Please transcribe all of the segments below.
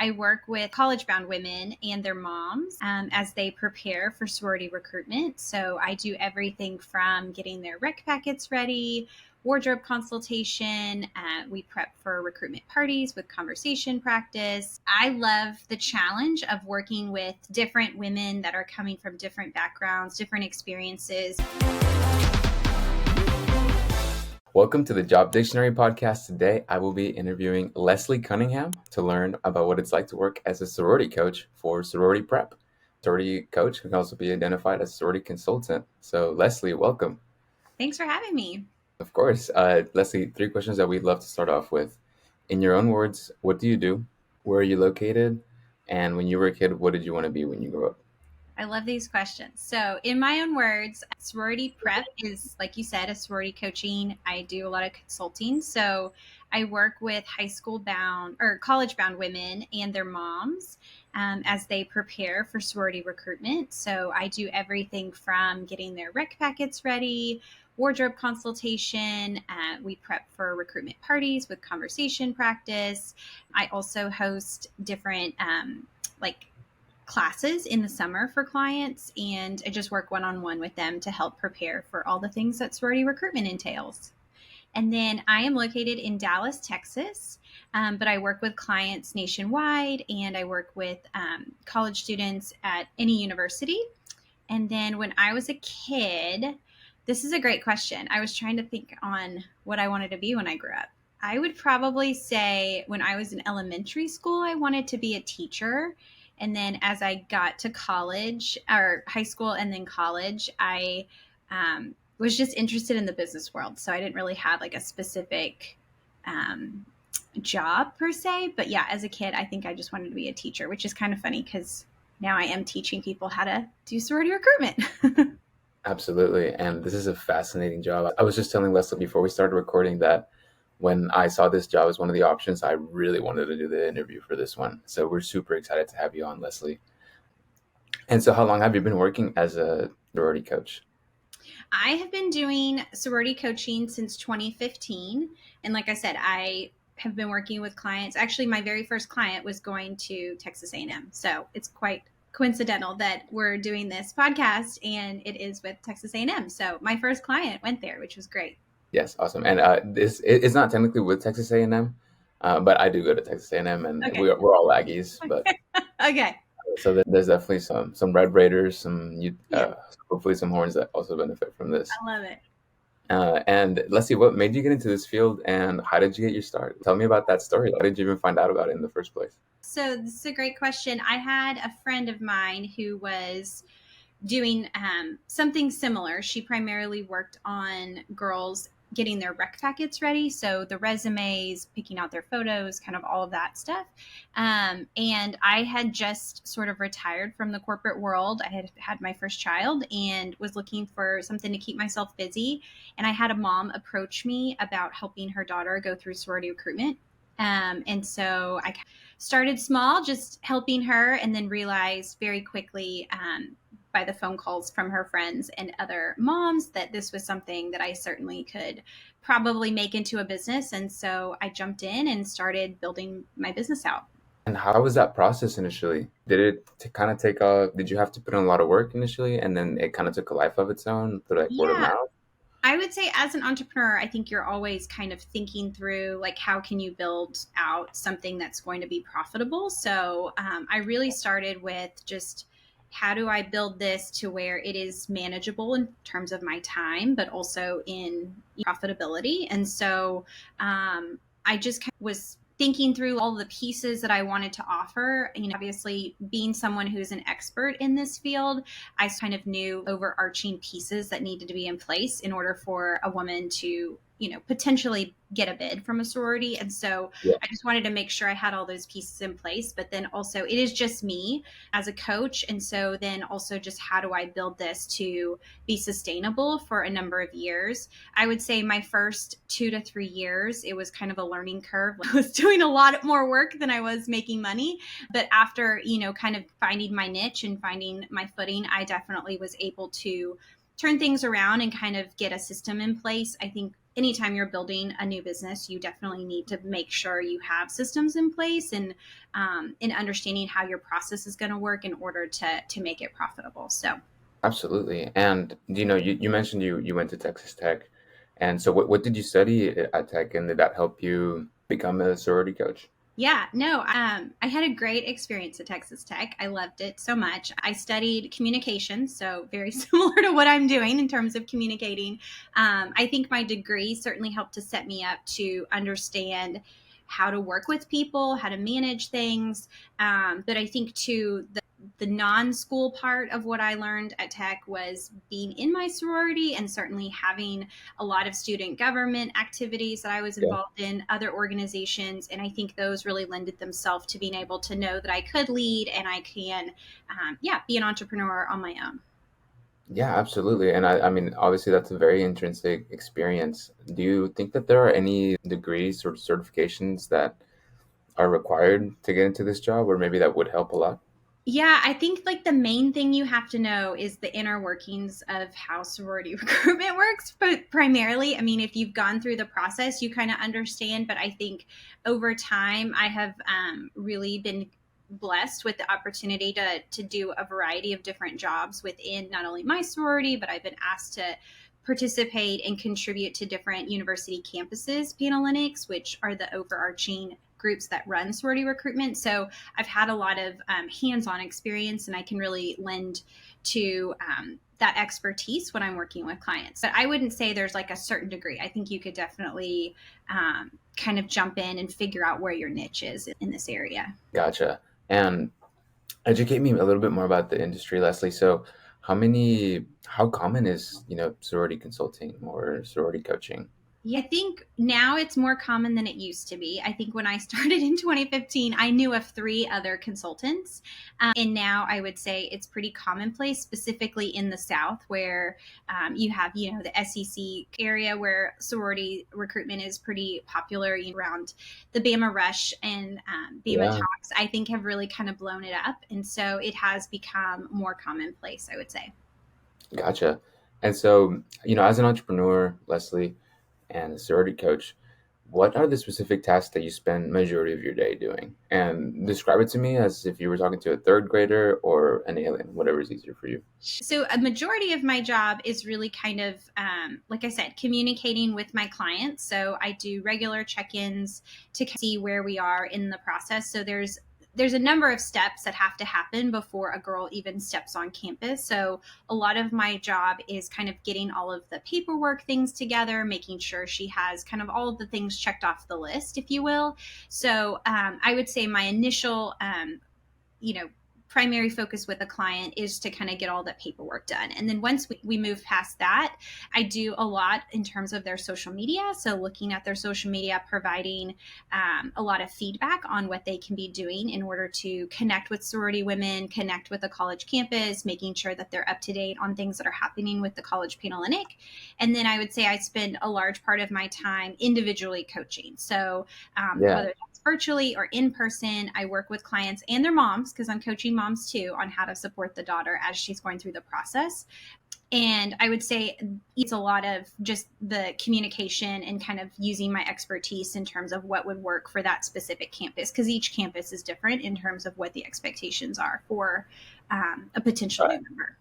I work with college-bound women and their moms as they prepare for sorority recruitment. So I do everything from getting their rec packets ready, wardrobe consultation. We prep for recruitment parties with conversation practice. I love the challenge of working with different women that are coming from different backgrounds, different experiences. Welcome to the Job Dictionary podcast. Today, I will be interviewing Leslie Cunningham to learn about what it's like to work as a sorority coach for sorority prep. Sorority coach can also be identified as sorority consultant. So, Leslie, welcome. Thanks for having me. Of course. Leslie, 3 questions that we'd love to start off with. In your own words, what do you do? Where are you located? And when you were a kid, what did you want to be when you grew up? I love these questions. So, in my own words, sorority prep is, like you said, a sorority coaching. I do a lot of consulting. So, I work with high school bound or college bound women and their moms as they prepare for sorority recruitment. So, I do everything from getting their rec packets ready, wardrobe consultation. We prep for recruitment parties with conversation practice. I also host different classes in the summer for clients, and I just work one-on-one with them to help prepare for all the things that sorority recruitment entails. And then I am located in Dallas, Texas, but I work with clients nationwide, and I work with college students at any university. And then when I was a kid, this is a great question. I was trying to think on what I wanted to be when I grew up. I would probably say when I was in elementary school, I wanted to be a teacher. And then as I got to college or high school and then college, I was just interested in the business world. So I didn't really have like a specific job per se. But yeah, as a kid, I think I just wanted to be a teacher, which is kind of funny because now I am teaching people how to do sorority recruitment. Absolutely. And this is a fascinating job. I was just telling Leslie before we started recording that when I saw this job as one of the options, I really wanted to do the interview for this one. So we're super excited to have you on, Leslie. And so how long have you been working as a sorority coach? I have been doing sorority coaching since 2015. And like I said, I have been working with clients. Actually, my very first client was going to Texas A&M. So it's quite coincidental that we're doing this podcast and it is with Texas A&M. So my first client went there, which was great. Yes, awesome. And this it's not technically with Texas A&M, but I do go to Texas A&M, and Okay. we're all Aggies. But Okay. so there's definitely some Red Raiders, Yeah. hopefully some Horns that also benefit from this. I love it. And let's see, what made you get into this field, and how did you get your start? Tell me about that story. How did you even find out about it in the first place? So this is a great question. I had a friend of mine who was doing something similar. She primarily worked on girls getting their rec packets ready. So the resumes, picking out their photos, kind of all of that stuff. And I had just sort of retired from the corporate world. I had had my first child and was looking for something to keep myself busy. And I had a mom approach me about helping her daughter go through sorority recruitment. And so I started small, just helping her, and then realized very quickly by the phone calls from her friends and other moms that this was something that I certainly could probably make into a business. And so I jumped in and started building my business out. And how was that process initially? Did it kind of did you have to put in a lot of work initially, and then it kind of took a life of its own through like word of Yeah. mouth? I would say as an entrepreneur, I think you're always kind of thinking through like how can you build out something that's going to be profitable. So I really started with just how do I build this to where it is manageable in terms of my time, but also in profitability. And so I just kind of was thinking through all the pieces that I wanted to offer. You know, obviously being someone who's an expert in this field, I kind of knew overarching pieces that needed to be in place in order for a woman to, you know, potentially get a bid from a sorority. And so Yeah. I just wanted to make sure I had all those pieces in place, but then also it is just me as a coach. And so then also just how do I build this to be sustainable for a number of years? I would say my first 2 to 3 years, it was kind of a learning curve. I was doing a lot more work than I was making money. But after, you know, kind of finding my niche and finding my footing, I definitely was able to turn things around and kind of get a system in place. I think anytime you're building a new business, you definitely need to make sure you have systems in place and in understanding how your process is going to work in order to make it profitable. So Absolutely. And you mentioned you went to Texas Tech. And so what did you study at Tech, and did that help you become a sorority coach? yeah, no, I had a great experience at Texas Tech. I loved it so much. I studied communication, so very similar to what I'm doing in terms of communicating. I think my degree certainly helped to set me up to understand how to work with people, how to manage things. But I think too, the non-school part of what I learned at Tech was being in my sorority and certainly having a lot of student government activities that I was Yeah. involved in, other organizations. And I think those really lended themselves to being able to know that I could lead and I can, yeah, be an entrepreneur on my own. Yeah, absolutely. And I mean, obviously, that's a very intrinsic experience. Do you think that there are any degrees or certifications that are required to get into this job, or maybe that would help a lot? Yeah, I think like the main thing you have to know is the inner workings of how sorority recruitment works. But primarily, I mean, if you've gone through the process, you kind of understand. But I think over time, I have really been blessed with the opportunity to do a variety of different jobs within not only my sorority, but I've been asked to participate and contribute to different university campuses panhellenics, which are the overarching groups that run sorority recruitment. So I've had a lot of hands-on experience, and I can really lend to that expertise when I'm working with clients. But I wouldn't say there's like a certain degree. I think you could definitely kind of jump in and figure out where your niche is in this area. Gotcha. And educate me a little bit more about the industry, Leslie. So, how common is, sorority consulting or sorority coaching? Yeah, I think now it's more common than it used to be. I think when I started in 2015, I knew of three other consultants. And now I would say it's pretty commonplace, specifically in the South, where you have, the SEC area where sorority recruitment is pretty popular around the Bama Rush and Bama Yeah, Talks, I think have really kind of blown it up. And so it has become more commonplace, I would say. gotcha. And so, as an entrepreneur, Leslie, and a sorority coach, what are the specific tasks that you spend majority of your day doing? And describe it to me as if you were talking to a third grader or an alien, whatever is easier for you. So a majority of my job is really kind of like I said, communicating with my clients. So I do regular check-ins to see where we are in the process. So there's a number of steps that have to happen before a girl even steps on campus. So a lot of my job is kind of getting all of the paperwork things together, making sure she has kind of all of the things checked off the list, if you will. So I would say my initial you know primary focus with a client is to kind of get all that paperwork done. And then once we move past that, I do a lot in terms of their social media. So looking at their social media, providing a lot of feedback on what they can be doing in order to connect with sorority women, connect with the college campus, making sure that they're up to date on things that are happening with the college panhellenic. And then I would say I spend a large part of my time individually coaching. So Yeah, whether that's virtually or in person, I work with clients and their moms, because I'm coaching moms too, on how to support the daughter as she's going through the process. And I would say it's a lot of just the communication and kind of using my expertise in terms of what would work for that specific campus, because each campus is different in terms of what the expectations are for a potential new member.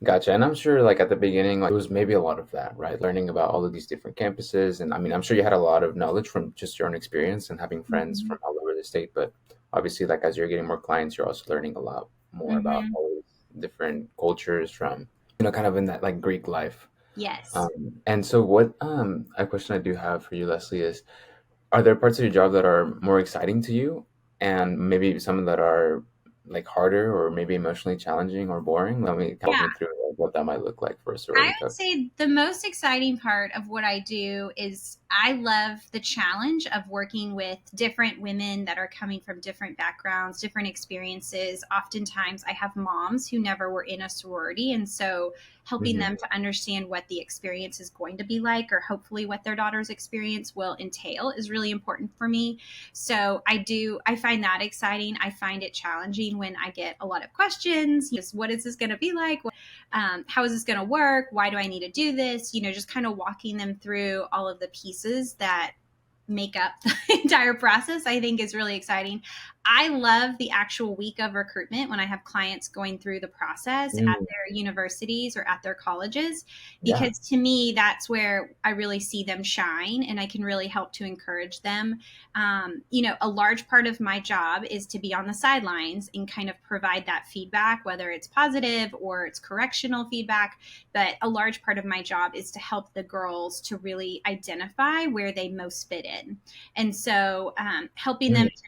gotcha. And I'm sure, like at the beginning, like it was maybe a lot of that, right? Learning about all of these different campuses, and I mean, I'm sure you had a lot of knowledge from just your own experience and having friends Mm-hmm. from all over the state. But obviously, like as you're getting more clients, you're also learning a lot more about Mm-hmm. all these different cultures from, kind of in that like Greek life. Yes. And so, what a question I do have for you, Leslie, is: are there parts of your job that are more exciting to you, and maybe some that are like harder or maybe emotionally challenging or boring? Let me talk Yeah. me through like, what that might look like for a I sorority would coach. say the most exciting part of what I do is I love the challenge of working with different women that are coming from different backgrounds, different experiences. Oftentimes, I have moms who never were in a sorority. And so, helping Hmm. them to understand what the experience is going to be like, or hopefully what their daughter's experience will entail, is really important for me. So, I find that exciting. I find it challenging when I get a lot of questions. Just what is this going to be like? how is this going to work? Why do I need to do this? Just kind of walking them through all of the pieces that make up the entire process, I think is really exciting. I love the actual week of recruitment when I have clients going through the process at Mm, their universities or at their colleges, yeah. because to me, that's where I really see them shine and I can really help to encourage them. A large part of my job is to be on the sidelines and kind of provide that feedback, whether it's positive or it's correctional feedback. But a large part of my job is to help the girls to really identify where they most fit in. And so helping them Mm, to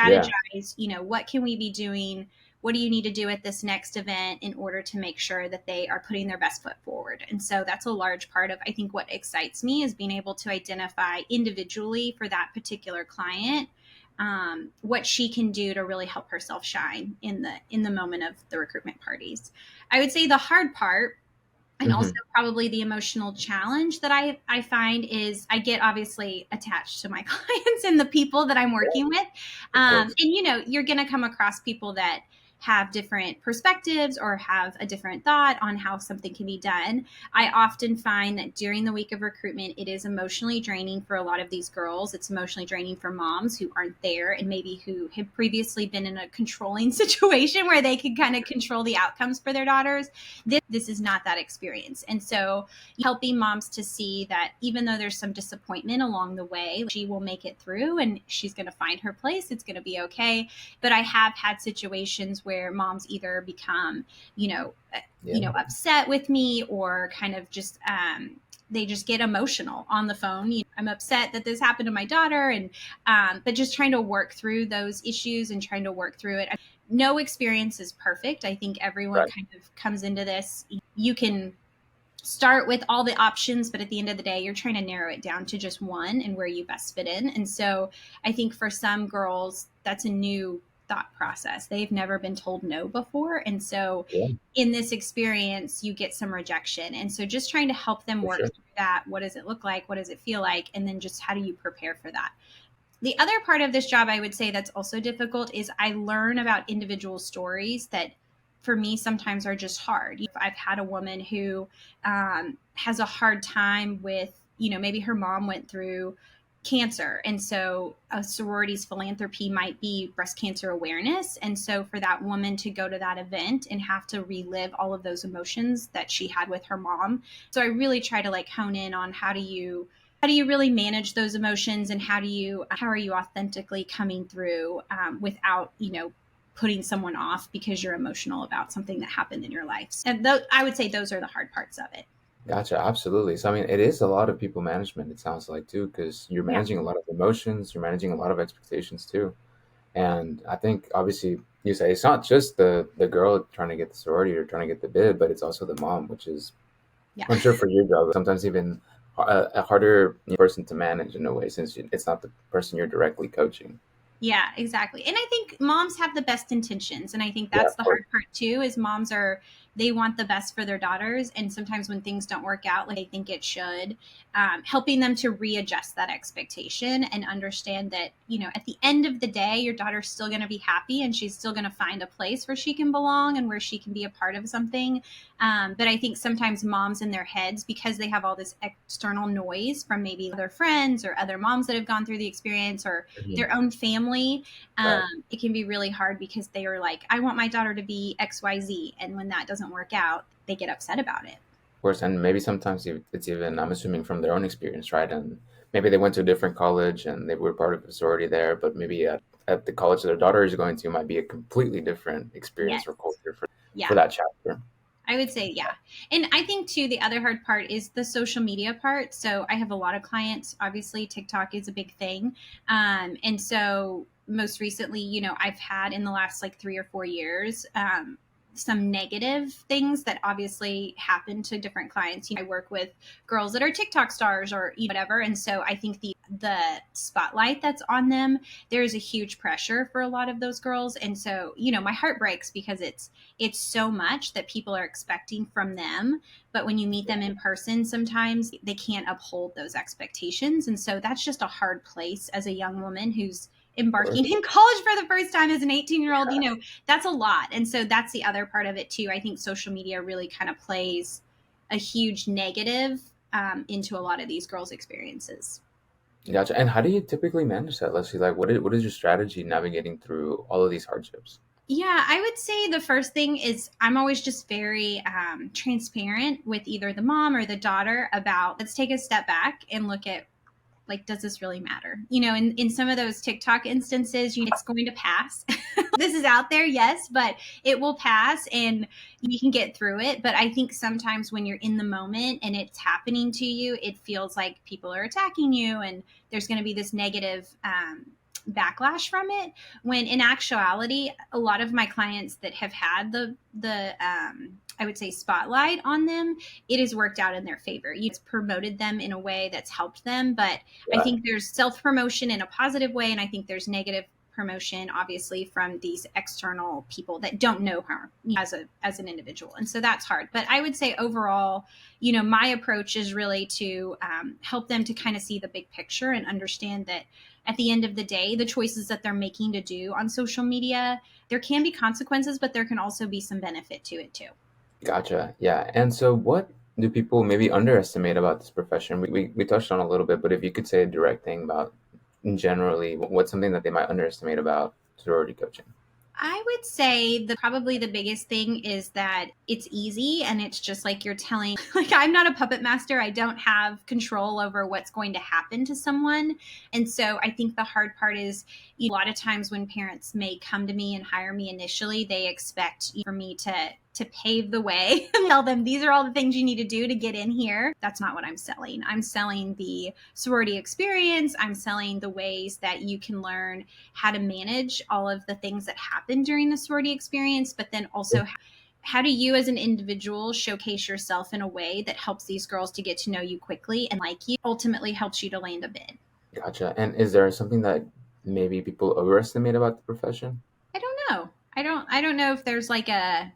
yeah. strategize, what can we be doing? What do you need to do at this next event in order to make sure that they are putting their best foot forward? And so that's a large part of, I think, what excites me is being able to identify individually for that particular client what she can do to really help herself shine in the moment of the recruitment parties. I would say the hard part, and also Hmm. probably the emotional challenge that I find, is I get obviously attached to my clients and the people that I'm Yeah, working with. of course. And you're going to come across people that have different perspectives or have a different thought on how something can be done. I often find that during the week of recruitment, it is emotionally draining for a lot of these girls. It's emotionally draining for moms who aren't there and maybe who have previously been in a controlling situation where they could kind of control the outcomes for their daughters. This is not that experience. And so helping moms to see that even though there's some disappointment along the way, she will make it through and she's going to find her place. It's going to be okay. But I have had situations where moms either become, Yeah. upset with me or kind of just, they just get emotional on the phone. I'm upset that this happened to my daughter, and but just trying to work through those issues and trying to work through it. No experience is perfect. I think everyone Right. kind of comes into this. You can start with all the options, but at the end of the day, you're trying to narrow it down to just one and where you best fit in. And so I think for some girls, that's a new thought process. They've never been told no before. And so Yeah, in this experience, you get some rejection. And so just trying to help them for work sure. through that. What does it look like? What does it feel like? And then just how do you prepare for that? The other part of this job I would say that's also difficult is I learn about individual stories that for me sometimes are just hard. I've had a woman who has a hard time with, maybe her mom went through cancer. And so a sorority's philanthropy might be breast cancer awareness. And so for that woman to go to that event and have to relive all of those emotions that she had with her mom. So I really try to like hone in on how do you really manage those emotions, and how are you authentically coming through without putting someone off because you're emotional about something that happened in your life. And I would say those are the hard parts of it. Gotcha. Absolutely. So, I mean, it is a lot of people management, it sounds like, too, because you're Yeah. managing a lot of emotions, you're managing a lot of expectations, too. And I think, obviously, you say it's not just the girl trying to get the sorority or trying to get the bid, but it's also the mom, which is, Yeah. I'm sure for your job, sometimes even a harder person to manage in a way, since it's not the person you're directly coaching. Yeah, exactly. And I think moms have the best intentions. And I think Yeah, that's of the course. hard part too, is they want the best for their daughters. And sometimes when things don't work out like they think it should, helping them to readjust that expectation and understand that, at the end of the day, your daughter's still going to be happy and she's still going to find a place where she can belong and where she can be a part of something. But I think sometimes moms in their heads, because they have all this external noise from maybe their friends or other moms that have gone through the experience or Mhm. their own family, Right. it can be really hard because they are like, I want my daughter to be XYZ. And when that doesn't work out, they get upset about it. Of course, and maybe sometimes it's even, I'm assuming, from their own experience, right? And maybe they went to a different college and they were part of a sorority there, but maybe at the college that their daughter is going to might be a completely different experience or Yes. culture for Yeah. that chapter. I would say, yeah. And I think, too, the other hard part is the social media part. So I have a lot of clients. Obviously, TikTok is a big thing. And so most recently, I've had in the last like 3 or 4 years, some negative things that obviously happen to different clients. I work with girls that are TikTok stars or whatever. And so I think the spotlight that's on them, there's a huge pressure for a lot of those girls. And so, my heart breaks because it's so much that people are expecting from them, but when you meet them in person, sometimes they can't uphold those expectations. And so that's just a hard place as a young woman who's embarking in college for the first time as an 18-year-old, that's a lot. And so that's the other part of it too. I think social media really kind of plays a huge negative into a lot of these girls' experiences. Gotcha. And how do you typically manage that, Leslie? Like, what is your strategy navigating through all of these hardships? Yeah, I would say the first thing is I'm always just very transparent with either the mom or the daughter about let's take a step back and look at like, does this really matter? In some of those TikTok instances, it's going to pass. This is out there, yes, but it will pass and you can get through it. But I think sometimes when you're in the moment and it's happening to you, it feels like people are attacking you and there's going to be this negative backlash from it. When in actuality, a lot of my clients that have had the I would say spotlight on them, it has worked out in their favor. You've promoted them in a way that's helped them, but I Right. think there's self promotion in a positive way, and I think there's negative promotion, obviously, from these external people that don't know her as an individual, and so that's hard. But I would say overall, my approach is really to help them to kind of see the big picture and understand that at the end of the day, the choices that they're making to do on social media, there can be consequences, but there can also be some benefit to it too. Gotcha. Yeah. And so, what do people maybe underestimate about this profession? We touched on a little bit, but if you could say a direct thing about generally, what's something that they might underestimate about sorority coaching? I would say probably the biggest thing is that it's easy and it's just like you're telling, like, I'm not a puppet master. I don't have control over what's going to happen to someone. And so I think the hard part is a lot of times when parents may come to me and hire me initially, they expect for me to pave the way and tell them these are all the things you need to do to get in here. That's not what I'm selling. I'm selling the sorority experience. I'm selling the ways that you can learn how to manage all of the things that happen during the sorority experience, but then also how do you as an individual showcase yourself in a way that helps these girls to get to know you quickly and like you, ultimately helps you to land a bid. Gotcha. And is there something that maybe people overestimate about the profession? I don't know. I don't know if there's like a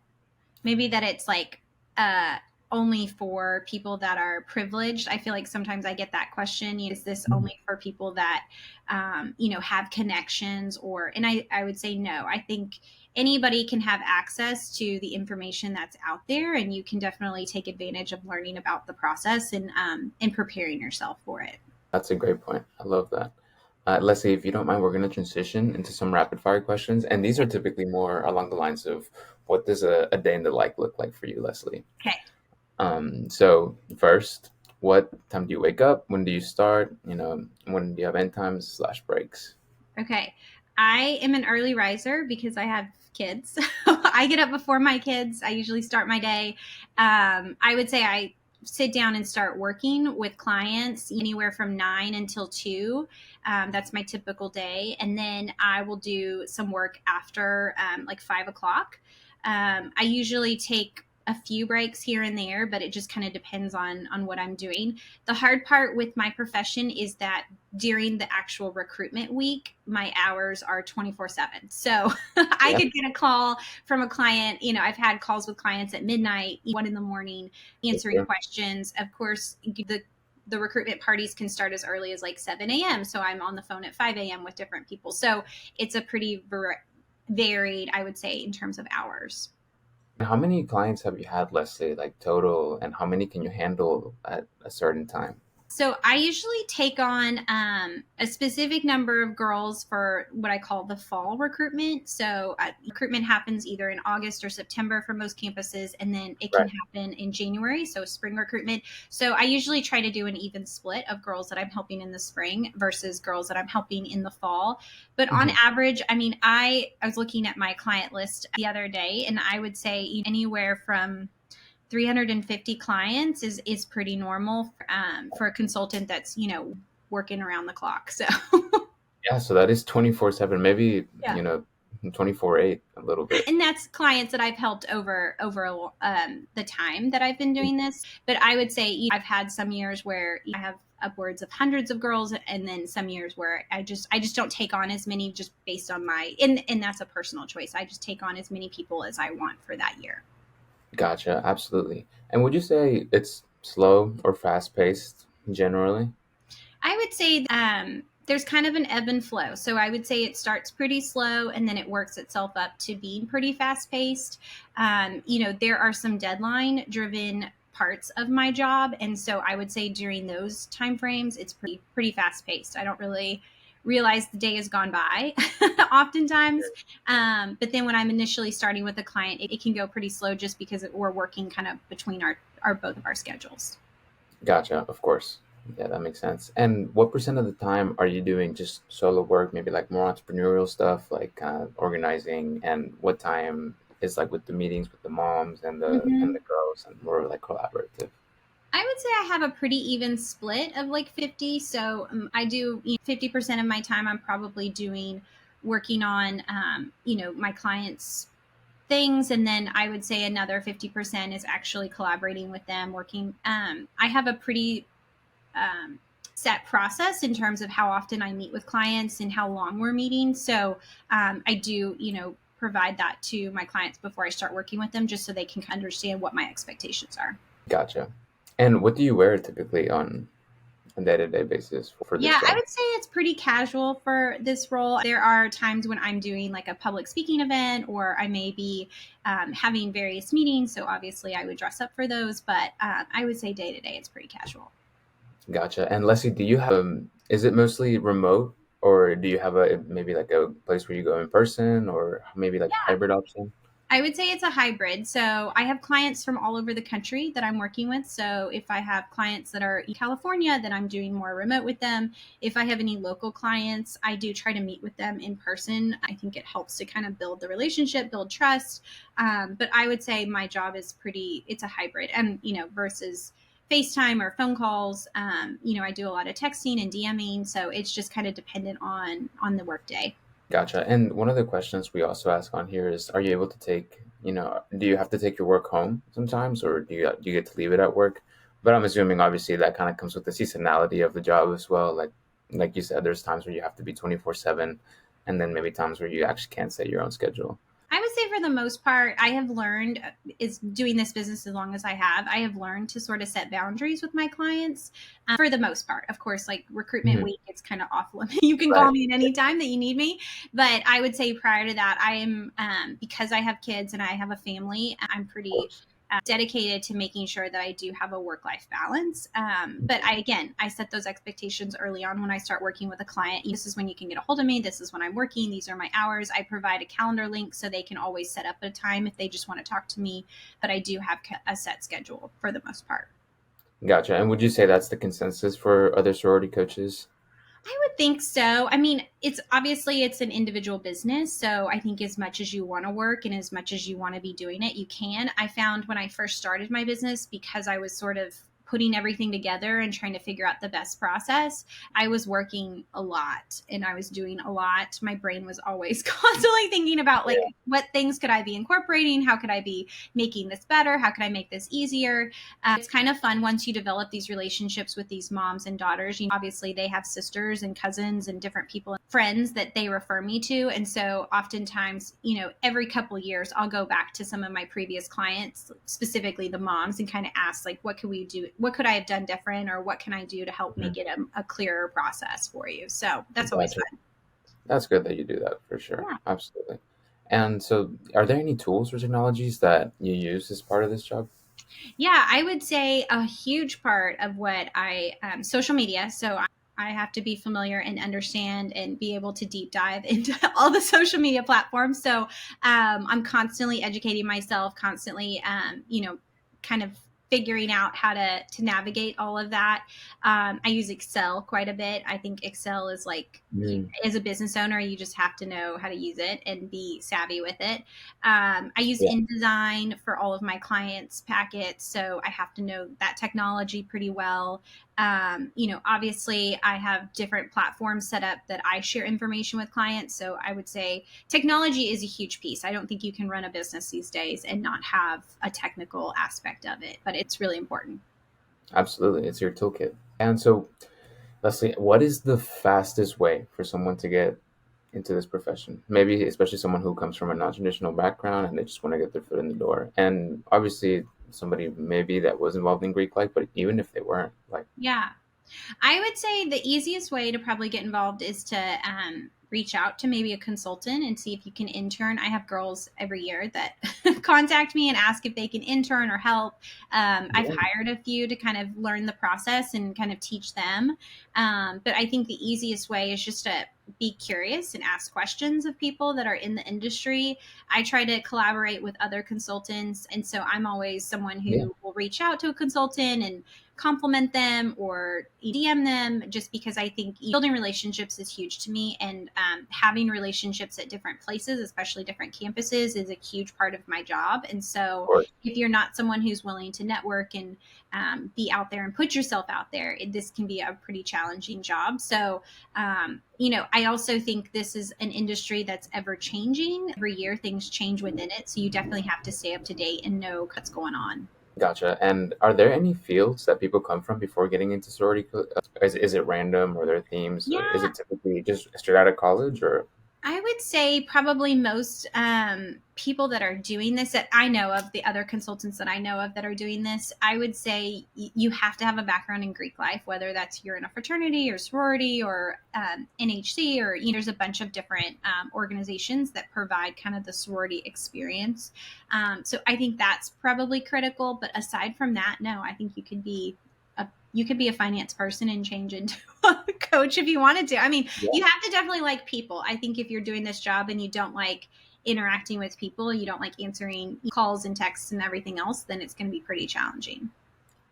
maybe that it's like uh only for people that are privileged. I feel like sometimes I get that question, is this only for people that have connections, or and I would say no. I think anybody can have access to the information that's out there, and you can definitely take advantage of learning about the process and preparing yourself for it. That's a great point. I love that. Leslie, if you don't mind, we're going to transition into some rapid fire questions. And these are typically more along the lines of what does a day in the life look like for you, Leslie? Okay. So first, what time do you wake up? When do you start? When do you have end times slash breaks? Okay. I am an early riser because I have kids. I get up before my kids. I usually start my day. I would say I sit down and start working with clients anywhere from 9 until 2. That's my typical day. And then I will do some work after like 5 o'clock. I usually take a few breaks here and there, but it just kind of depends on what I'm doing. The hard part with my profession is that during the actual recruitment week, my hours are 24/7. So I Yeah. could get a call from a client. I've had calls with clients at midnight, 1 in the morning, answering questions. Of course, the recruitment parties can start as early as like 7 a.m. So I'm on the phone at 5 a.m. with different people. So it's a pretty varied, I would say, in terms of hours. How many clients have you had, Leslie, like total, and how many can you handle at a certain time? So I usually take on a specific number of girls for what I call the fall recruitment. So recruitment happens either in August or September for most campuses, and then it can Right. happen in January. So spring recruitment. So I usually try to do an even split of girls that I'm helping in the spring versus girls that I'm helping in the fall. But on Mhm. average, I mean, I was looking at my client list the other day, and I would say anywhere from 350 clients is pretty normal for a consultant that's working around the clock. So Yeah, so that is 24/7, maybe, yeah, 24/8 a little bit. and that's clients that I've helped over the time that I've been doing this. But I would say I've had some years where I have upwards of hundreds of girls, and then some years where I just don't take on as many, just based on my and that's a personal choice. I just take on as many people as I want for that year. Gotcha, absolutely. And would you say it's slow or fast paced generally? I would say there's kind of an ebb and flow. So I would say it starts pretty slow and then it works itself up to being pretty fast paced. There are some deadline driven parts of my job. And so I would say during those timeframes, it's pretty fast paced. I don't really realize the day has gone by oftentimes. But then when I'm initially starting with a client, it can go pretty slow just because we're working kind of between our both of our schedules. Gotcha, of course. Yeah, that makes sense. And what percent of the time are you doing just solo work, maybe like more entrepreneurial stuff, like organizing, and what time is like with the meetings with the moms and the Mm-hmm. girls and more like collaborative? I would say I have a pretty even split of like 50. So I do 50% of my time I'm probably doing working on, my clients' things. And then I would say another 50% is actually collaborating with them, working. I have a pretty set process in terms of how often I meet with clients and how long we're meeting. So I do, provide that to my clients before I start working with them just so they can understand what my expectations are. Gotcha. And what do you wear typically on a day-to-day basis for this Yeah, I job? would say it's pretty casual for this role. There are times when I'm doing like a public speaking event or I may be having various meetings. So obviously I would dress up for those, but I would say day to day it's pretty casual. Gotcha. And Leslie, do you have, is it mostly remote or do you have a maybe like a place where you go in person or maybe like a hybrid option? I would say it's a hybrid. So I have clients from all over the country that I'm working with. So if I have clients that are in California, then I'm doing more remote with them. If I have any local clients, I do try to meet with them in person. I think it helps to kind of build the relationship, build trust. But I would say my job is it's a hybrid and, versus FaceTime or phone calls. I do a lot of texting and DMing. So it's just kind of dependent on the workday. Gotcha. And one of the questions we also ask on here is, are you able to take, do you have to take your work home sometimes, or do you get to leave it at work? But I'm assuming obviously that kind of comes with the seasonality of the job as well. Like you said, there's times where you have to be 24/7, and then maybe times where you actually can't set your own schedule. I would say for the most part, I have learned is doing this business as long as I have learned to sort of set boundaries with my clients for the most part. Of course, like recruitment Mhm. week, it's kind of off limit. You can call Right. me at any time that you need me. But I would say prior to that, I am, because I have kids and I have a family, I'm Of pretty course. dedicated to making sure that I do have a work life balance. But I set those expectations early on when I start working with a client. This is when you can get a hold of me. This is when I'm working. These are my hours. I provide a calendar link so they can always set up a time if they just want to talk to me. But I do have a set schedule for the most part. Gotcha. And would you say that's the consensus for other sorority coaches? I would think so. I mean, it's an individual business, so I think as much as you want to work and as much as you want to be doing it, you can. I found when I first started my business because I was sort of putting everything together and trying to figure out the best process, I was working a lot and I was doing a lot. My brain was always constantly thinking about like Yeah. what things could I be incorporating? How could I be making this better? How could I make this easier? It's kind of fun once you develop these relationships with these moms and daughters. Obviously, they have sisters and cousins and different people, friends that they refer me to. And so, oftentimes, every couple of years, I'll go back to some of my previous clients, specifically the moms, and kind of ask, like, what could we do? What could I have done different? Or what can I do to help make Mhm. it a clearer process for you? So, that's always Gotcha. fun. That's good that you do that for sure. Yeah. Absolutely. And so, are there any tools or technologies that you use as part of this job? Yeah, I would say a huge part of what social media. So I have to be familiar and understand and be able to deep dive into all the social media platforms. So I'm constantly educating myself, constantly, kind of figuring out how to navigate all of that. I use Excel quite a bit. I think Excel is like, Mm, as a business owner, you just have to know how to use it and be savvy with it. I use yeah. InDesign for all of my clients' packets, so I have to know that technology pretty well. Obviously, I have different platforms set up that I share information with clients. So I would say technology is a huge piece. I don't think you can run a business these days and not have a technical aspect of it, but it's really important. Absolutely. It's your toolkit. And so, Leslie, what is the fastest way for someone to get into this profession? Maybe especially someone who comes from a non-traditional background and they just want to get their foot in the door. And obviously somebody maybe that was involved in Greek life, but even if they weren't, like Yeah. I would say the easiest way to probably get involved is to reach out to maybe a consultant and see if you can intern. I have girls every year that contact me and ask if they can intern or help. I've Yeah, hired a few to kind of learn the process and kind of teach them. But I think the easiest way is just to be curious and ask questions of people that are in the industry. I try to collaborate with other consultants. And so I'm always someone yeah, who will reach out to a consultant and compliment them or DM them, just because I think building relationships is huge to me. And having relationships at different places, especially different campuses, is a huge part of my job. And of so course. if you're not someone who's willing to network and be out there and put yourself out there, this can be a pretty challenging job. So, I also think this is an industry that's ever changing. Every year, things change within it. So you definitely have to stay up to date and know what's going on. Gotcha. And are there any fields that people come from before getting into sorority? Is it random, or are there themes, or is Yeah, it typically just straight out of college, or? I would say probably most people that are doing this, that I know of, the other consultants that I know of that are doing this, I would say you have to have a background in Greek life, whether that's you're in a fraternity or sorority or NHC, or there's a bunch of different organizations that provide kind of the sorority experience. So I think that's probably critical. But aside from that, no, I think you could be a finance person and change into a coach if you wanted to. I mean, Yeah, you have to definitely like people. I think if you're doing this job and you don't like interacting with people, you don't like answering calls and texts and everything else, then it's going to be pretty challenging.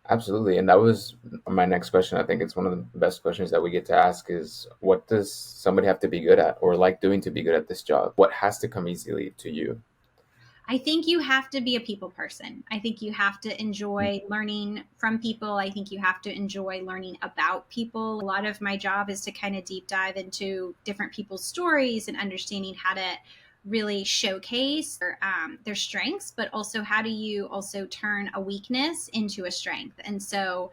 absolutely. And that was my next question. I think it's one of the best questions that we get to ask is, what does somebody have to be good at or like doing to be good at this job? What has to come easily to you? I think you have to be a people person. I think you have to enjoy learning from people. I think you have to enjoy learning about people. A lot of my job is to kind of deep dive into different people's stories and understanding how to really showcase their strengths, but also how do you also turn a weakness into a strength. And so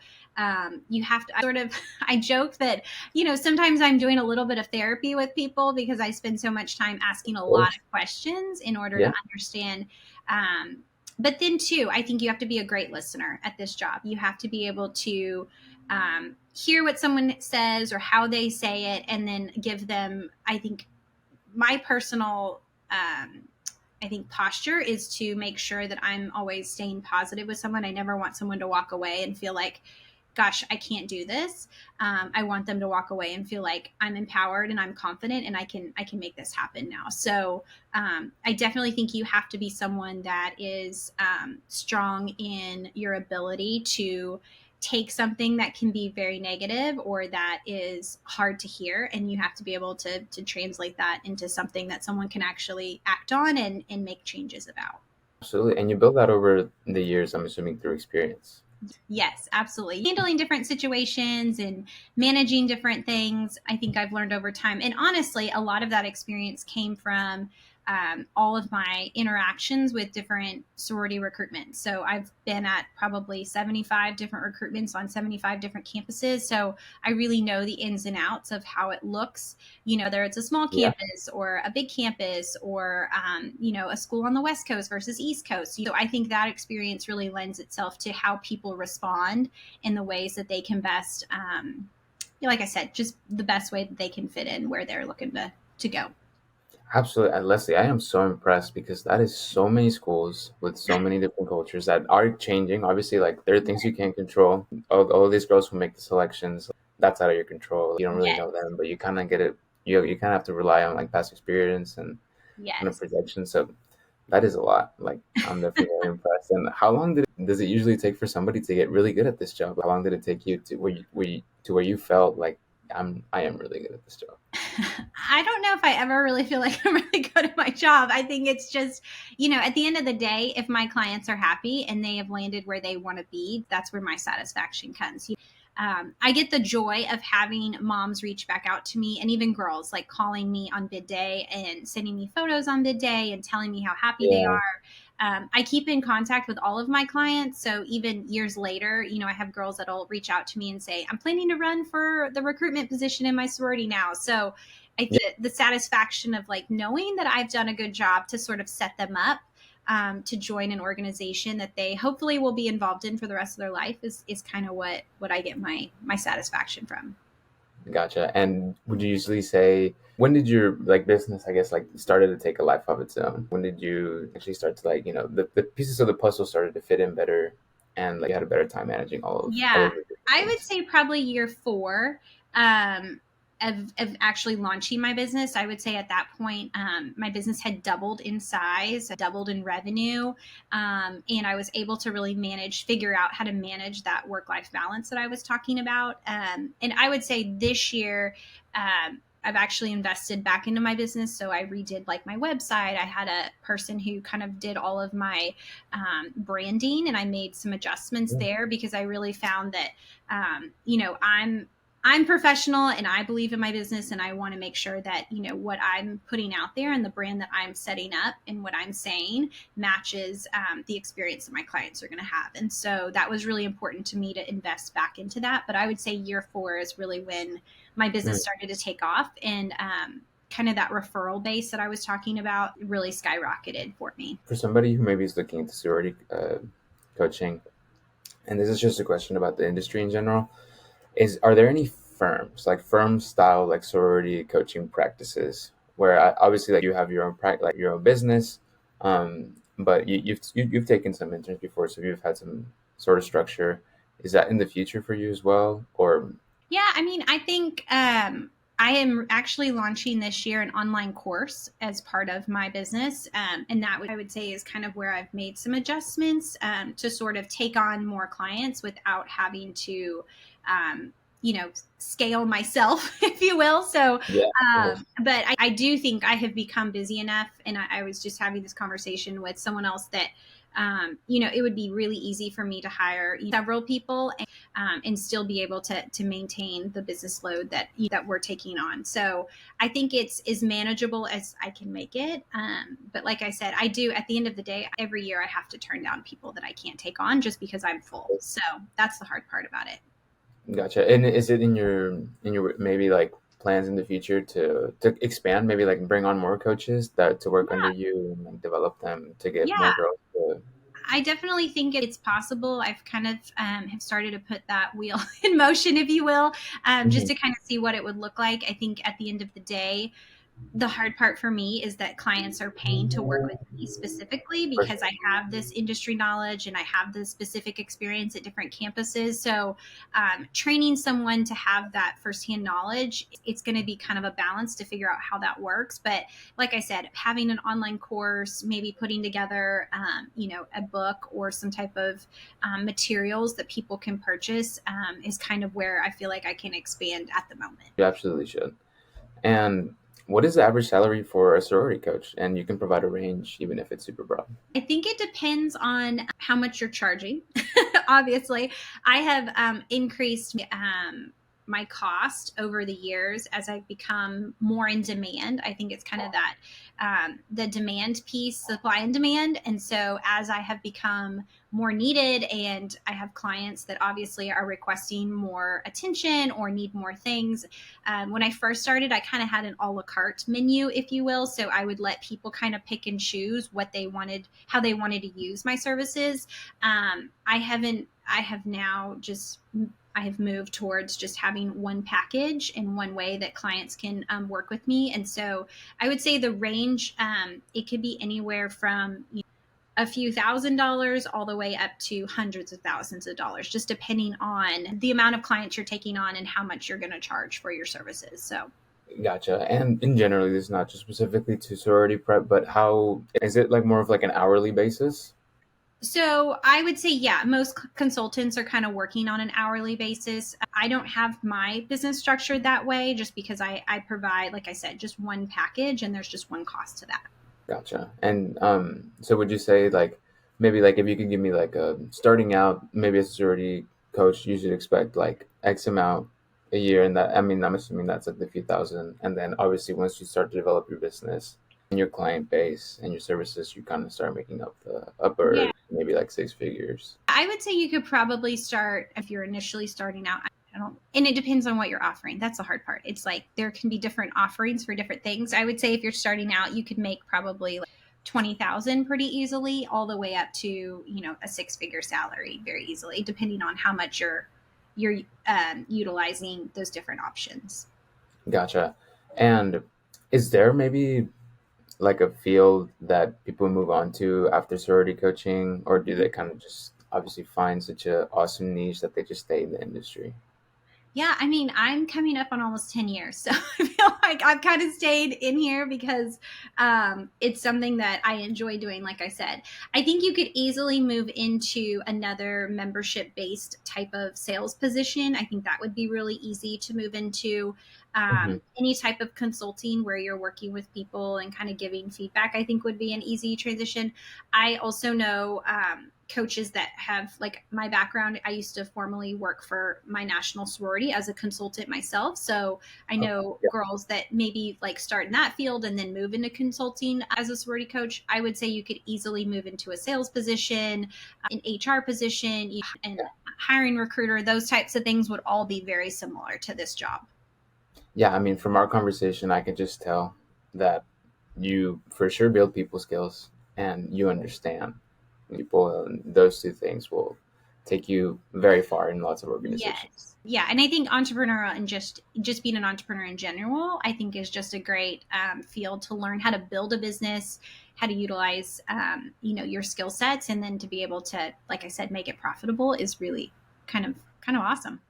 you have to I joke that sometimes I'm doing a little bit of therapy with people because I spend so much time asking a Of lot course. of questions in order to Yeah, understand. um, but then too, I think you have to be a great listener at this job. You have to be able to hear what someone says or how they say it, and then give them, I think, my personal I think posture is to make sure that I'm always staying positive with someone. I never want someone to walk away and feel like, gosh, I can't do this. I want them to walk away and feel like I'm empowered and I'm confident and I can make this happen now. So I definitely think you have to be someone that is strong in your ability to take something that can be very negative or that is hard to hear, and you have to be able to translate that into something that someone can actually act on and make changes about. absolutely. And you build that over the years, I'm assuming, through experience. Yes, absolutely. Handling different situations and managing different things, I think I've learned over time. And honestly, a lot of that experience came from all of my interactions with different sorority recruitment. So I've been at probably 75 different recruitments on 75 different campuses. So I really know the ins and outs of how it looks, whether it's a small Yeah, campus or a big campus or, a school on the West Coast versus East Coast. So I think that experience really lends itself to how people respond in the ways that they can best, like I said, just the best way that they can fit in where they're looking to go. absolutely. And Leslie, I am so impressed because that is so many schools with so many different cultures that are changing. Obviously, like there are things you can't control. All these girls who make the selections, that's out of your control. You don't really know Yes. them, but you kind of get it. You kind of have to rely on like past experience and kind of Yes. projection. So that is a lot. Like I'm definitely very impressed. And how long does it usually take for somebody to get really good at this job? How long did it take you to where you felt like I am really good at this job? I don't know if I ever really feel like I'm really good at my job. I think it's just, at the end of the day, if my clients are happy and they have landed where they want to be, that's where my satisfaction comes. I get the joy of having moms reach back out to me, and even girls like calling me on bid day and sending me photos on bid day and telling me how happy they Yeah, are. I keep in contact with all of my clients. So even years later, I have girls that'll reach out to me and say, I'm planning to run for the recruitment position in my sorority now. So I yeah, think the satisfaction of like knowing that I've done a good job to sort of set them up to join an organization that they hopefully will be involved in for the rest of their life is kind of what I get my satisfaction from. Gotcha. And would you usually say, when did your like business, I guess, like started to take a life of its own? When did you actually start to like, the pieces of the puzzle started to fit in better and like you had a better time managing all Yeah, of your different I would things? say probably year four um, of actually launching my business. I would say at that point, my business had doubled in size, doubled in revenue, and I was able to really figure out how to manage that work life balance that I was talking about. And I would say this year, I've actually invested back into my business. So I redid like my website. I had a person who kind of did all of my branding, and I made some adjustments Yeah. there because I really found that, I'm professional and I believe in my business, and I want to make sure that, what I'm putting out there and the brand that I'm setting up and what I'm saying matches the experience that my clients are going to have. And so that was really important to me to invest back into that. But I would say year four is really when my business Mm. started to take off, and kind of that referral base that I was talking about really skyrocketed for me. For somebody who maybe is looking into sorority coaching, and this is just a question about the industry in general, are there any firms like firm style like sorority coaching practices where obviously like you have your own like your own business, but you've taken some interns before, so you've had some sort of structure. Is that in the future for you as well, or? Yeah, I mean, I think I am actually launching this year an online course as part of my business. And that I would say is kind of where I've made some adjustments to sort of take on more clients without having to, um, scale myself, if you will. So, Yeah, of course. but I do think I have become busy enough. And I was just having this conversation with someone else that, it would be really easy for me to hire several people and still be able to maintain the business load that we're taking on. So I think it's as manageable as I can make it. But like I said, I do at the end of the day, every year I have to turn down people that I can't take on just because I'm full. So that's the hard part about it. Gotcha. And is it in your maybe like plans in the future to expand, maybe like bring on more coaches that to work under Yeah, you and like, develop them to get more yeah. girls to? I definitely think it's possible. I've kind of have started to put that wheel in motion, if you will, just Mhm. to kind of see what it would look like. I think at the end of the day, the hard part for me is that clients are paying to work with me specifically For because sure. I have this industry knowledge and I have the specific experience at different campuses. So, training someone to have that firsthand knowledge, it's going to be kind of a balance to figure out how that works. But like I said, having an online course, maybe putting together, a book or some type of materials that people can purchase is kind of where I feel like I can expand at the moment. You absolutely should. And what is the average salary for a sorority coach? And you can provide a range, even if it's super broad. I think it depends on how much you're charging. Obviously, I have increased my cost over the years as I've become more in demand. I think it's kind of that the demand piece, supply and demand. And so as I have become more needed and I have clients that obviously are requesting more attention or need more things, when I first started, I kind of had an a la carte menu, if you will. So I would let people kind of pick and choose what they wanted, how they wanted to use my services. I have now just, I have moved towards just having one package and one way that clients can work with me. And so I would say the range, it could be anywhere from, a few $1,000s all the way up to hundreds of thousands of dollars, just depending on the amount of clients you're taking on and how much you're going to charge for your services. So, Gotcha. And in general, this is not just specifically to sorority prep, but how is it like more of like an hourly basis? so I would say, yeah, most consultants are kind of working on an hourly basis. I don't have my business structured that way just because I provide, like I said, just one package and there's just one cost to that. Gotcha. And so would you say like maybe like if you could give me like a starting out, maybe as a sorority coach, you should expect like X amount a year, and that I mean I'm assuming that's like the few thousand, and then obviously once you start to develop your business and your client base and your services, you kind of start making up the Yeah. upper maybe like six figures. I would say you could probably start if you're initially starting out. I don't, and it depends on what you're offering. That's the hard part. It's like there can be different offerings for different things. I would say if you're starting out, you could make probably like 20,000 pretty easily, all the way up to, a six-figure salary very easily, depending on how much you're utilizing those different options. Gotcha. And is there maybe like a field that people move on to after sorority coaching, or do they kind of just obviously find such a awesome niche that they just stay in the industry? Yeah, I mean, I'm coming up on almost 10 years. So I feel like I've kind of stayed in here because it's something that I enjoy doing, like I said. I think you could easily move into another membership based type of sales position. I think that would be really easy to move into. Hmm. Any type of consulting where you're working with people and kind of giving feedback, I think would be an easy transition. I also know coaches that have, like, my background. I used to formally work for my national sorority as a consultant myself. So I Oh, know yeah. girls that maybe like start in that field and then move into consulting as a sorority coach. I would say you could easily move into a sales position, an HR position, and hiring recruiter. Those types of things would all be very similar to this job. Yeah, I mean, from our conversation, I can just tell that you for sure build people skills and you understand people, and those two things will take you very far in lots of organizations. Yes. Yeah. And I think entrepreneurial and just being an entrepreneur in general, I think is just a great field to learn how to build a business, how to utilize, your skill sets, and then to be able to, like I said, make it profitable is really kind of awesome.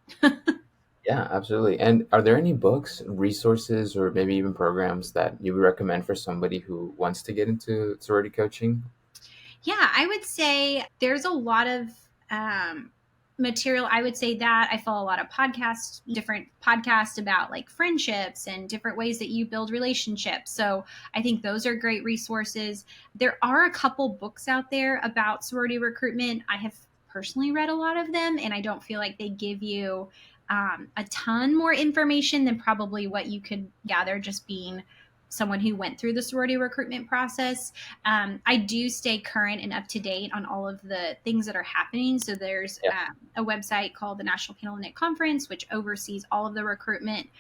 Yeah, absolutely. And are there any books, resources, or maybe even programs that you would recommend for somebody who wants to get into sorority coaching? Yeah, I would say there's a lot of material. I would say that I follow a lot of podcasts, different podcasts about like friendships and different ways that you build relationships. So I think those are great resources. There are a couple books out there about sorority recruitment. I have personally read a lot of them, and I don't feel like they give you a ton more information than probably what you could gather just being someone who went through the sorority recruitment process. I do stay current and up to date on all of the things that are happening. So there's Yeah, a website called the National Panel Knit Conference, which oversees all of the recruitment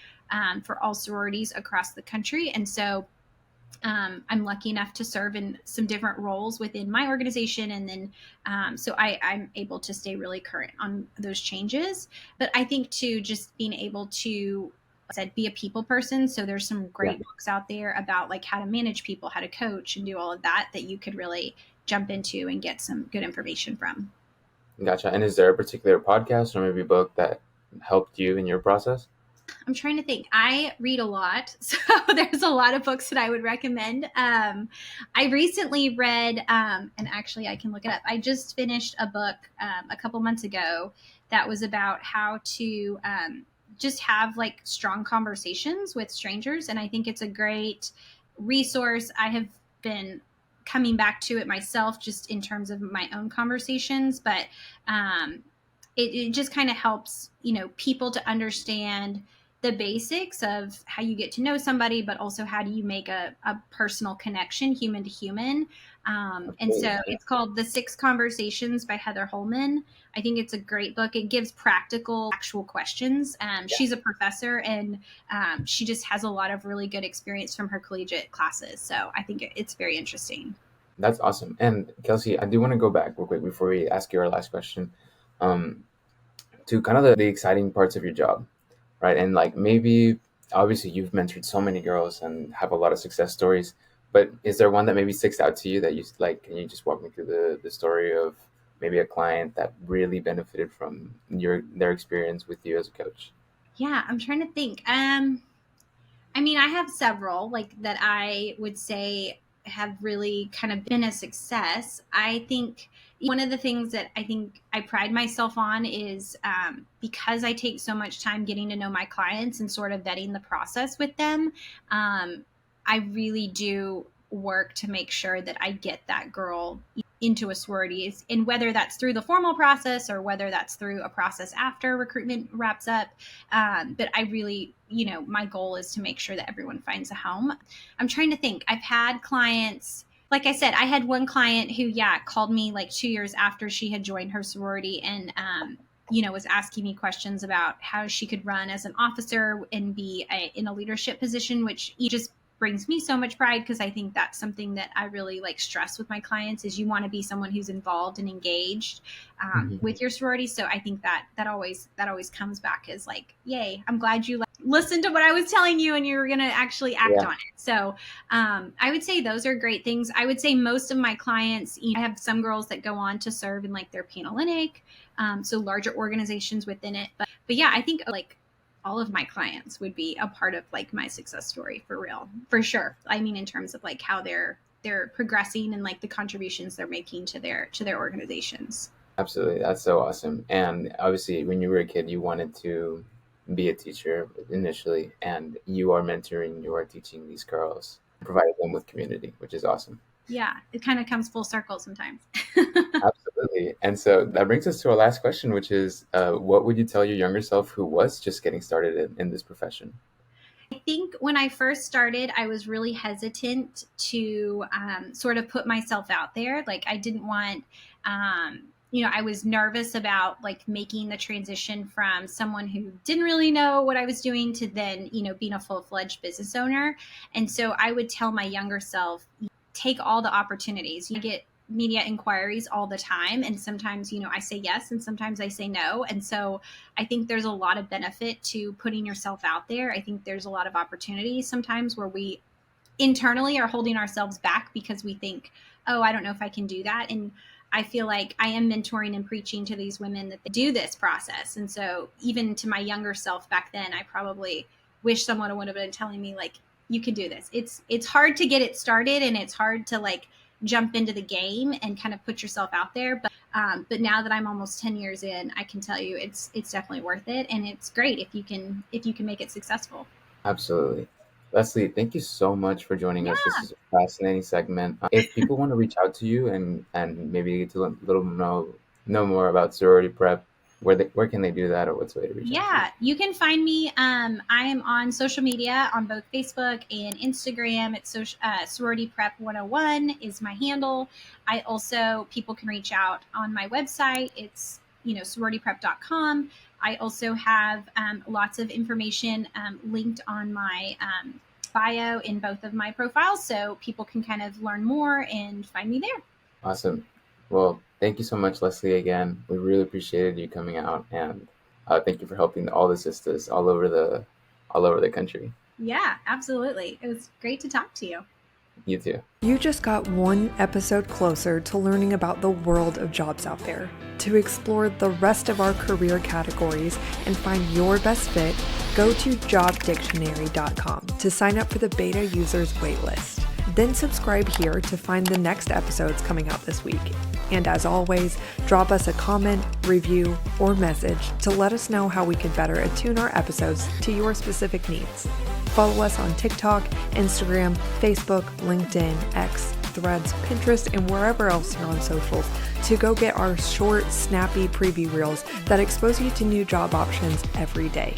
for all sororities across the country. And so I'm lucky enough to serve in some different roles within my organization. And then so I'm able to stay really current on those changes. But I think too, just being able to, like I said, be a people person. So there's some yeah, great books out there about like how to manage people, how to coach and do all of that, that you could really jump into and get some good information from. gotcha. And is there a particular podcast or maybe book that helped you in your process? I'm trying to think. I read a lot, so there's a lot of books that I would recommend. I recently read, and actually I can look it up. I just finished a book a couple months ago that was about how to just have like strong conversations with strangers, and I think it's a great resource. I have been coming back to it myself, just in terms of my own conversations, but it just kind of helps people to understand the basics of how you get to know somebody, but also how do you make a personal connection, human to human. And Absolutely. so Yeah. it's called The Six Conversations by Heather Holman. I think it's a great book. It gives practical, actual questions. She's a professor, and she just has a lot of really good experience from her collegiate classes. So I think it's very interesting. That's awesome. And Kelsey, I do want to go back real quick before we ask you our last question, um, to kind of the exciting parts of your job, right? And like maybe obviously you've mentored so many girls and have a lot of success stories, but is there one that maybe sticks out to you that you like? Can you just walk me through the story of maybe a client that really benefited from their experience with you as a coach? Yeah, I'm trying to think. I mean, I have several like that I would say have really kind of been a success. I think one of the things that I think I pride myself on is because I take so much time getting to know my clients and sort of vetting the process with them. Um, I really do work to make sure that I get that girl into a sorority, and whether that's through the formal process or whether that's through a process after recruitment wraps up. But I really, my goal is to make sure that everyone finds a home. I'm trying to think. I've had clients, like I said, I had one client who, yeah, called me like 2 years after she had joined her sorority, and, was asking me questions about how she could run as an officer and be in a leadership position, which you just brings me so much pride, because I think that's something that I really like stress with my clients, is you want to be someone who's involved and engaged Mhm. with your sorority. So I think that always comes back as like, yay, I'm glad you like listened to what I was telling you and you were going to actually act Yeah, on it. So I would say those are great things. I would say most of my clients, I have some girls that go on to serve in like their Panhellenic, so larger organizations within it. But yeah, I think like all of my clients would be a part of like my success story, for real, for sure. I mean, in terms of like how they're progressing and like the contributions they're making to their organizations. absolutely. That's so awesome. And obviously, when you were a kid, you wanted to be a teacher initially, and you are mentoring, you are teaching these girls, providing them with community, which is awesome. Yeah, it kind of comes full circle sometimes. Absolutely. And so that brings us to our last question, which is what would you tell your younger self who was just getting started in this profession? I think when I first started, I was really hesitant to sort of put myself out there. Like, I didn't want, I was nervous about like making the transition from someone who didn't really know what I was doing to then, being a full fledged business owner. And so I would tell my younger self, take all the opportunities. You get media inquiries all the time. And sometimes, I say yes, and sometimes I say no. And so I think there's a lot of benefit to putting yourself out there. I think there's a lot of opportunity sometimes where we internally are holding ourselves back because we think, oh, I don't know if I can do that. And I feel like I am mentoring and preaching to these women that they do this process. And so even to my younger self back then, I probably wish someone would have been telling me like, you could do this. It's hard to get it started, and it's hard to like jump into the game and kind of put yourself out there. But now that I'm almost 10 years in, I can tell you it's definitely worth it, and it's great if you can make it successful. Absolutely. Leslie, thank you so much for joining us. Yeah. This is a fascinating segment. If people want to reach out to you and maybe get to little know more about sorority prep, where can they do that, or what's the way to reach out to you? Yeah, you can find me. I am on social media on both Facebook and Instagram. It's Sorority Prep 101 is my handle. I also, people can reach out on my website. It's, sororityprep.com. I also have lots of information linked on my bio in both of my profiles, so people can kind of learn more and find me there. Awesome. Well, thank you so much, Leslie, again. We really appreciated you coming out, and thank you for helping all the sisters all over the country. Yeah, absolutely. It was great to talk to you. You too. You just got one episode closer to learning about the world of jobs out there. To explore the rest of our career categories and find your best fit, go to jobdictionary.com to sign up for the beta users waitlist. Then subscribe here to find the next episodes coming out this week. And as always, drop us a comment, review, or message to let us know how we could better attune our episodes to your specific needs. Follow us on TikTok, Instagram, Facebook, LinkedIn, X, Threads, Pinterest, and wherever else you're on socials to go get our short, snappy preview reels that expose you to new job options every day.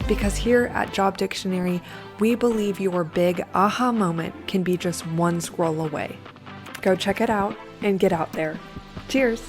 Because here at Job Dictionary, we believe your big aha moment can be just one scroll away. Go check it out and get out there. Cheers!